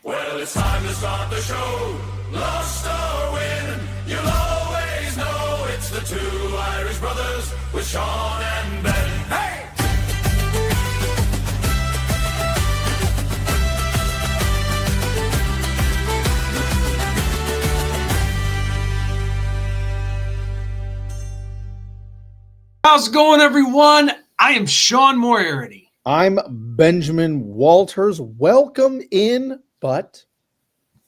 Well, it's time to start the show. Lost or win, you'll always know it's the two Irish brothers with Sean and Ben. Hey! How's it going, everyone? I am Sean Moriarty. I'm Benjamin Walters. Welcome in. But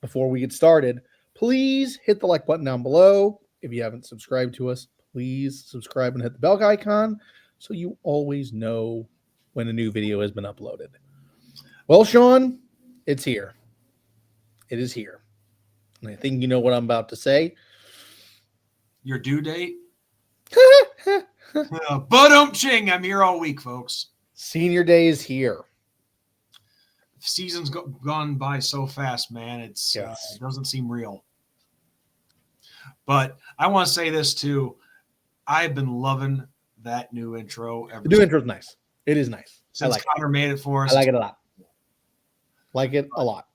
before we get started, please hit the like button down below. If you haven't subscribed to us, please subscribe and hit the bell icon so you always know when a new video has been uploaded. Well, Sean, it's here. It is here. And I think you know what I'm about to say. Your due date? Ba-dum-ching. I'm here all week, folks. Senior day is here. Season's gone by so fast, man. It doesn't seem real. But I want to say this, too. I've been loving that new intro. The new intro is nice. It is nice. Since Connor made it for us. I like it a lot. Like it a lot.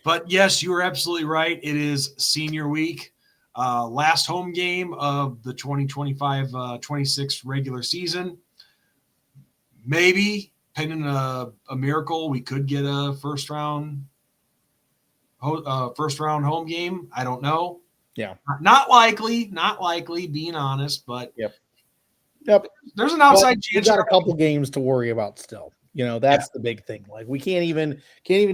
But, yes, you were absolutely right. It is senior week. Last home game of the 2025-26 regular season. Maybe, pending a miracle, we could get a first round home game. I don't know. Yeah. Not likely, being honest, but Yep. There's an outside chance. We've got a couple games to worry about still. You know, that's the big thing. Like, we can't even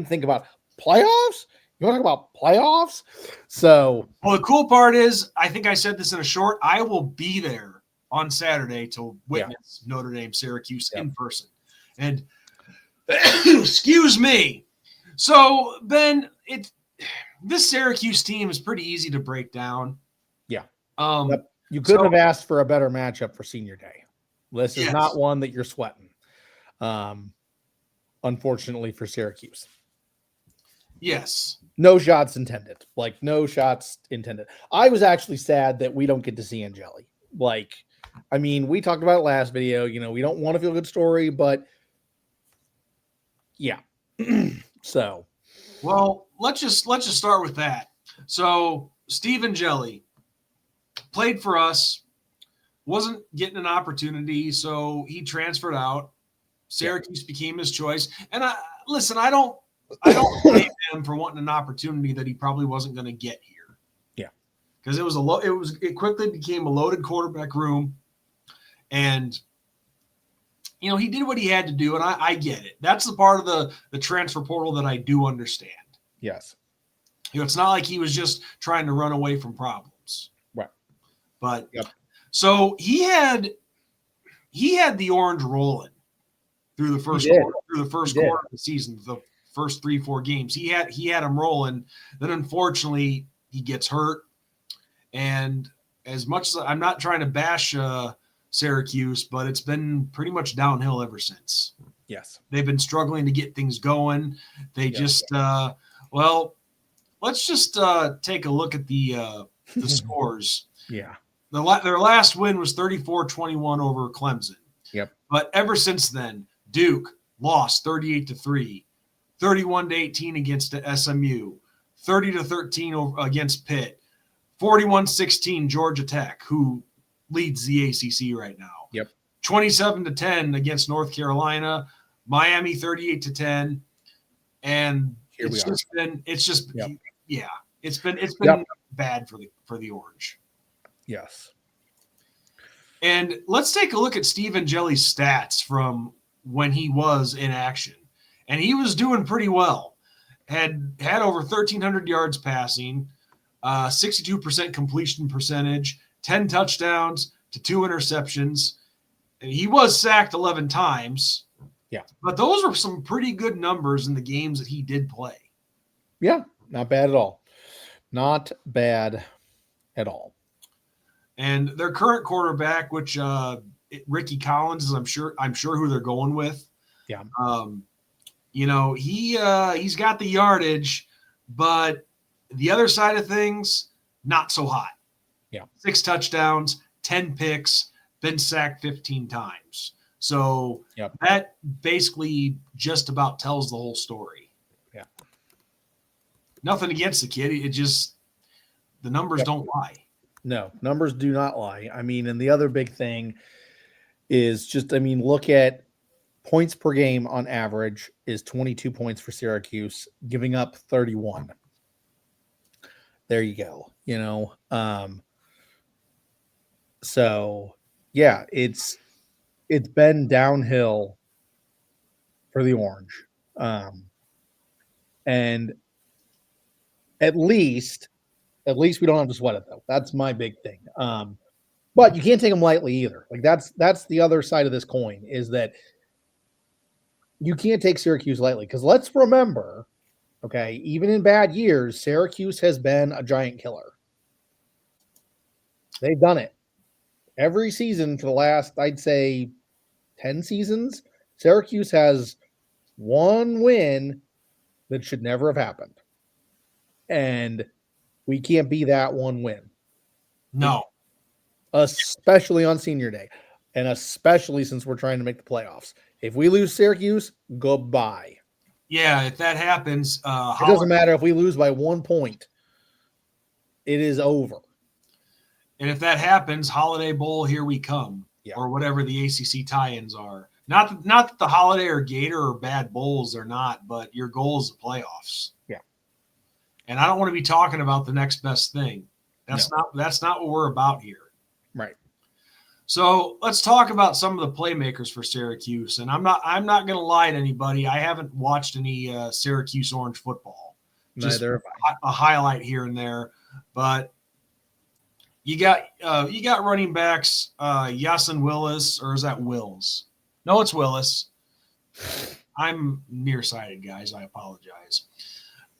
think about playoffs. You want to talk about playoffs? So, well, the cool part is, I think I said this in a short, I will be there on Saturday to witness Notre Dame Syracuse in person. And excuse me. So, Ben, this Syracuse team is pretty easy to break down. Yeah. You couldn't have asked for a better matchup for senior day. This is not one that you're sweating. Unfortunately for Syracuse. Yes. No shots intended. No shots intended. I was actually sad that we don't get to see Angeli. We talked about it last video. You know, we don't want to feel good story, but yeah. So, well, let's just start with that. So, Steve Angeli played for us, wasn't getting an opportunity, so he transferred out. Syracuse became his choice. And I don't blame him for wanting an opportunity that he probably wasn't going to get here. Yeah. Because it quickly became a loaded quarterback room. And, you know, he did what he had to do, and I get it. That's the part of the transfer portal that I do understand. Yes. You know, it's not like he was just trying to run away from problems. Right. But so he had the orange rolling through the first quarter of the season, the first 3-4 games. He had him rolling. Then unfortunately he gets hurt. And as much as I'm not trying to bash Syracuse, but it's been pretty much downhill ever since. Yes. They've been struggling to get things going. They let's just take a look at the scores. Yeah. Their last win was 34-21 over Clemson. Yep. But ever since then, Duke lost 38-3, 31-18 against SMU, 30-13 against Pitt, 41-16 Georgia Tech, who leads the ACC right now. Yep. 27-10 against North Carolina, Miami 38-10, and it's been bad for the Orange. Yes. And let's take a look at Steve Angeli's stats from when he was in action. And he was doing pretty well. Had over 1,300 yards passing, 62% completion percentage, 10 touchdowns to 2 interceptions. And he was sacked 11 times. Yeah. But those were some pretty good numbers in the games that he did play. Yeah, not bad at all. Not bad at all. And their current quarterback, which Ricky Collins is, I'm sure who they're going with. Yeah. You know, he's got the yardage, but the other side of things, not so hot. Yeah. 6 touchdowns, 10 picks, been sacked 15 times. So that basically just about tells the whole story. Yeah. Nothing against the kid. It just the numbers don't lie. No, numbers do not lie. I mean, and the other big thing is just, I mean, look at points per game on average is 22 points for Syracuse, giving up 31. There you go. So yeah, it's been downhill for the Orange. And at least we don't have to sweat it though. That's my big thing. But you can't take them lightly either. Like that's the other side of this coin is that you can't take Syracuse lightly because let's remember, okay, even in bad years, Syracuse has been a giant killer. They've done it every season for the last, I'd say, 10 seasons. Syracuse has one win that should never have happened. And we can't be that one win. No. Especially on senior day. And especially since we're trying to make the playoffs. If we lose Syracuse, goodbye. Yeah, if that happens, it doesn't matter if we lose by 1 point. It is over. And if that happens, Holiday Bowl, here we come, or whatever the ACC tie-ins are. Not that the Holiday or Gator or bad bowls are not, but your goal is the playoffs. Yeah. And I don't want to be talking about the next best thing. That's not what we're about here. Right. So let's talk about some of the playmakers for Syracuse. And I'm not going to lie to anybody. I haven't watched any Syracuse Orange football. Just Neither a highlight here and there. But you got running backs, Yasin Willis, or is that Wills? No, it's Willis. I'm nearsighted, guys. I apologize.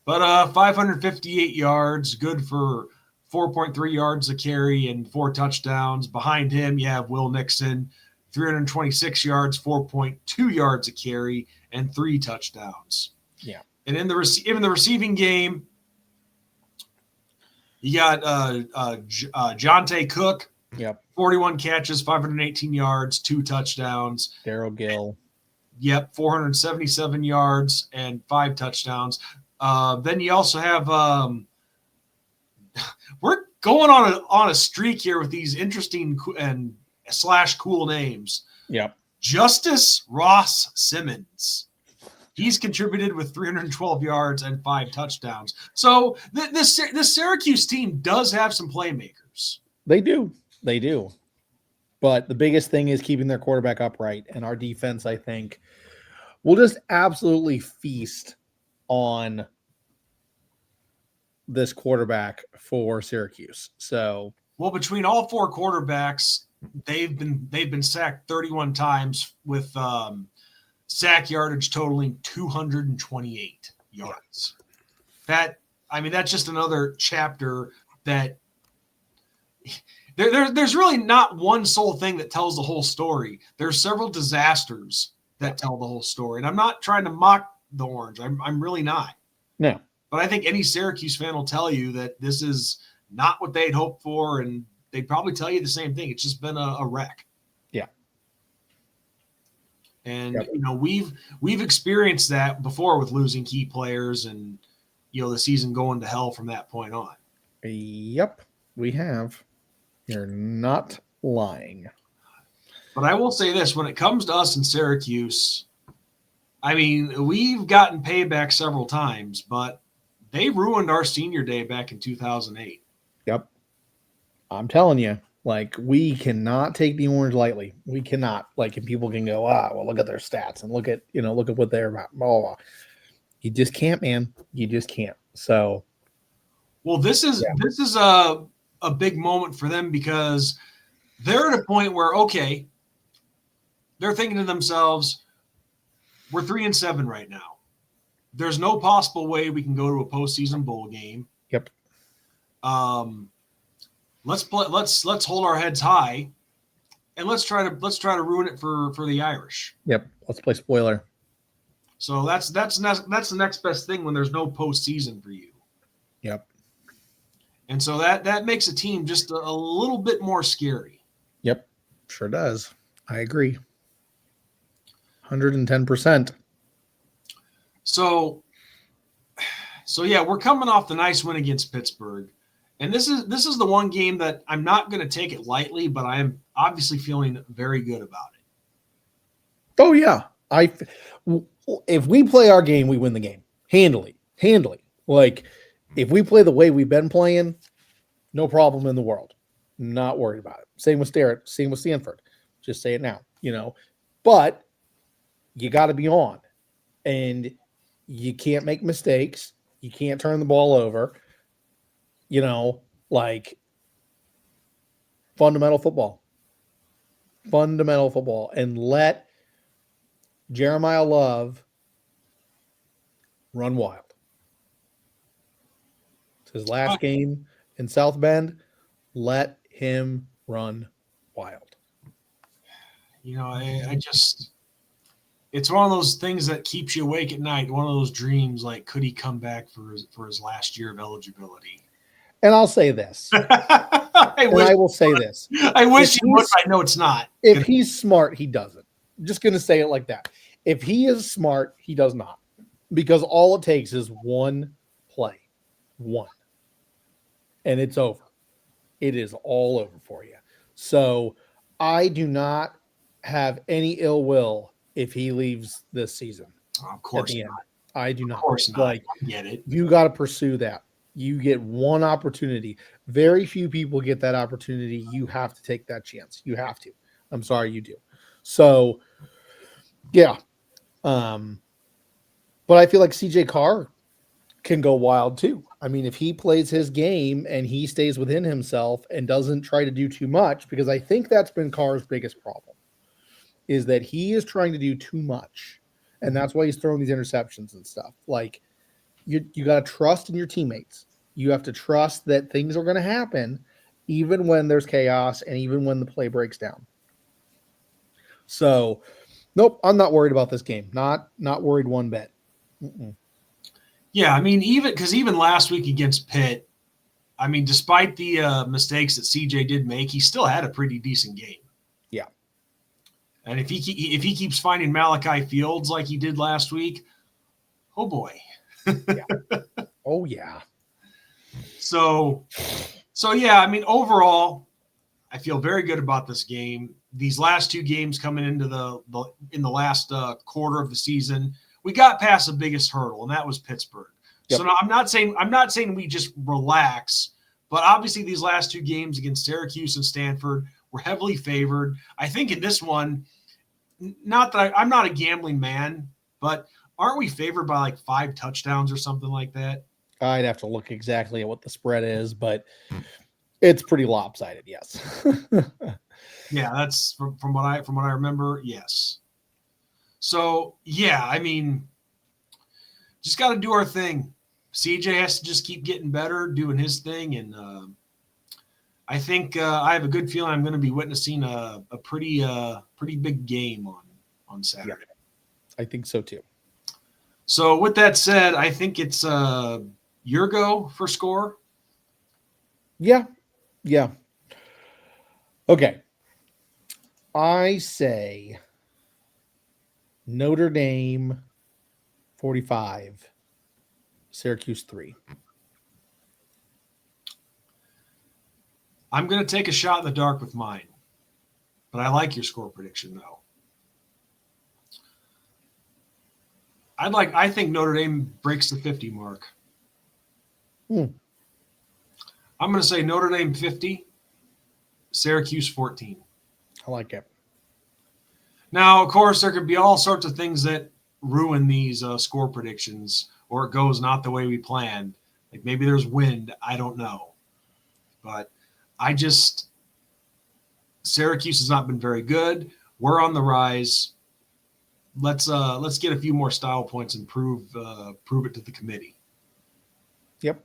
But 558 yards, good for 4.3 yards a carry and 4 touchdowns. Behind him, you have Will Nixon, 326 yards, 4.2 yards a carry, and 3 touchdowns. Yeah. And in the receiving game, you got Jonte Cook. Yep. 41 catches, 518 yards, 2 touchdowns. Daryl Gill. Yep, 477 yards and 5 touchdowns. Then you also have we're going on a streak here with these interesting and / cool names. Yep. Justice Ross Simmons. He's contributed with 312 yards and 5 touchdowns. So this Syracuse team does have some playmakers. They do. But the biggest thing is keeping their quarterback upright. And our defense, I think, will just absolutely feast on this quarterback for Syracuse. So, well, between all 4 quarterbacks, they've been sacked 31 times with sack yardage totaling 228 yards. That's just another chapter that there's really not one sole thing that tells the whole story. There's several disasters that tell the whole story. And I'm not trying to mock the Orange. I'm really not. No. But I think any Syracuse fan will tell you that this is not what they'd hoped for, and they'd probably tell you the same thing. It's just been a wreck. Yeah. And we've experienced that before with losing key players and the season going to hell from that point on. Yep, we have. You're not lying. But I will say this, when it comes to us in Syracuse, I mean, we've gotten payback several times, but they ruined our senior day back in 2008. Yep. I'm telling you, like, we cannot take the Orange lightly. We cannot. Like, and people can go, well, look at their stats and look at what they're about. Blah, blah, blah. You just can't, man. You just can't. So, well, this is a big moment for them because they're at a point where, okay, they're thinking to themselves, we're 3-7 right now. There's no possible way we can go to a postseason bowl game. Yep. Let's hold our heads high, and let's try to ruin it for the Irish. Yep. Let's play spoiler. So that's the next best thing when there's no postseason for you. Yep. And so that makes a team just a little bit more scary. Yep. Sure does. I agree. 110%. So So yeah, we're coming off the nice win against Pittsburgh. And this is the one game that I'm not going to take it lightly, but I am obviously feeling very good about it. Oh yeah. If we play our game, we win the game. Handily. Like if we play the way we've been playing, no problem in the world. Not worried about it. Same with Stanford. Just say it now, But you got to be on. And you can't make mistakes. You can't turn the ball over. Like fundamental football. And let Jeremiah Love run wild. It's his last game in South Bend. Let him run wild. I just, it's one of those things that keeps you awake at night. One of those dreams, like, could he come back for his last year of eligibility? And I'll say this. I will say this. I wish he would. I know it's not. If he's smart, he doesn't. I'm just going to say it like that. If he is smart, he does not. Because all it takes is one play. One. And it's over. It is all over for you. So I do not have any ill will if he leaves this season. Of course not. I do not. Of course not. Like, I get it. You got to pursue that. You get one opportunity. Very few people get that opportunity. You have to take that chance. You have to. I'm sorry, you do. So, yeah. But I feel like CJ Carr can go wild too. I mean, if he plays his game and he stays within himself and doesn't try to do too much, because I think that's been Carr's biggest problem, is that he is trying to do too much. And that's why he's throwing these interceptions and stuff. Like, you got to trust in your teammates. You have to trust that things are going to happen even when there's chaos and even when the play breaks down. So, nope, I'm not worried about this game. Not worried one bit. Mm-mm. Yeah, I mean, even last week against Pitt, I mean, despite the mistakes that CJ did make, he still had a pretty decent game. Yeah. And if he keeps finding Malachi Fields like he did last week, oh boy. Yeah. Oh yeah. So yeah, I mean, overall, I feel very good about this game. These last two games coming into the last quarter of the season, we got past the biggest hurdle, and that was Pittsburgh. Yep. So now I'm not saying we just relax, but obviously these last two games against Syracuse and Stanford were heavily favored. I think in this one, not that I'm not a gambling man, but aren't we favored by like 5 touchdowns or something like that? I'd have to look exactly at what the spread is, but it's pretty lopsided. Yes. Yeah, that's from what I remember. Yes. So yeah, I mean, just got to do our thing. CJ has to just keep getting better, doing his thing, and I think I have a good feeling I'm going to be witnessing a pretty big game on Saturday. Yeah, I think so too. So with that said, I think it's your go for score. Yeah. Okay. I say Notre Dame 45, Syracuse 3. I'm going to take a shot in the dark with mine, but I like your score prediction though. I think Notre Dame breaks the 50 mark. I'm going to say Notre Dame 50, Syracuse 14. I like it. Now, of course, there could be all sorts of things that ruin these score predictions, or it goes not the way we planned. Like maybe there's wind. I don't know. But Syracuse has not been very good. We're on the rise. Let's get a few more style points and prove it to the committee. Yep.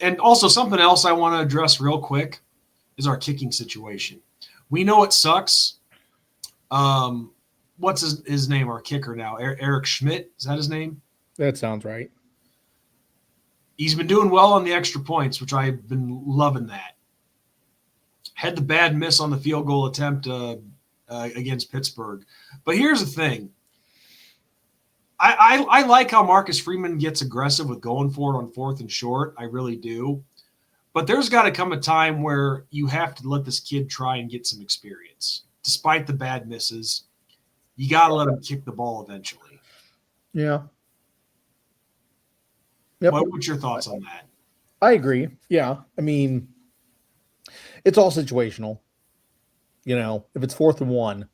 And also something else I want to address real quick is our kicking situation. We know it sucks. What's his name? Our kicker now, Eric Schmidt. Is that his name? That sounds right. He's been doing well on the extra points, which I've been loving that. Had the bad miss on the field goal attempt against Pittsburgh. But here's the thing. I like how Marcus Freeman gets aggressive with going for it on 4th and short. I really do. But there's got to come a time where you have to let this kid try and get some experience. Despite the bad misses, you got to let him kick the ball eventually. Yeah. Yep. What's your thoughts on that? I agree. Yeah. I mean, it's all situational. You know, if it's 4th and 1.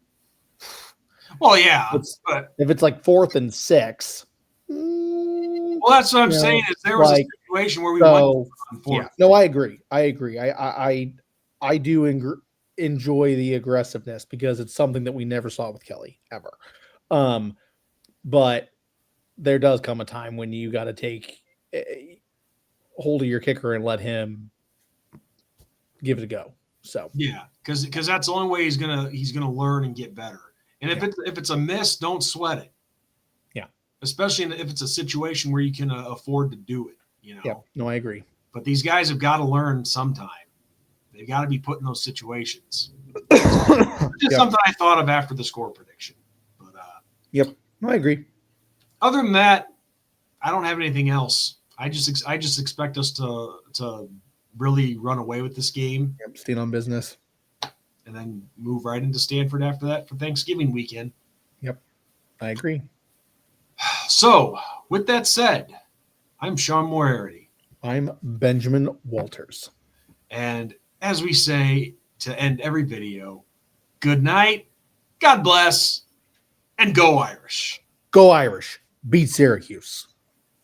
Well, yeah. But if it's like 4th and 6. Well, that's what I'm saying is there was a situation where we went on 4th. Yeah. No, I agree. I do enjoy the aggressiveness because it's something that we never saw with Kelly ever. But there does come a time when you got to take hold of your kicker and let him give it a go. So yeah, because that's the only way he's gonna learn and get better. And if it's a miss, don't sweat it. Yeah, especially if it's a situation where you can afford to do it. You know. Yeah. No, I agree. But these guys have got to learn sometime. They got to be put in those situations. Just something I thought of after the score prediction. But yep, no, I agree. Other than that, I don't have anything else. I just expect us to really run away with this game. Yep, stay on business. And then move right into Stanford after that for Thanksgiving weekend. Yep, I agree. So, with that said, I'm Sean Moriarty. I'm Benjamin Walters. And as we say to end every video, good night, God bless, and go Irish. Go Irish. Beat Syracuse.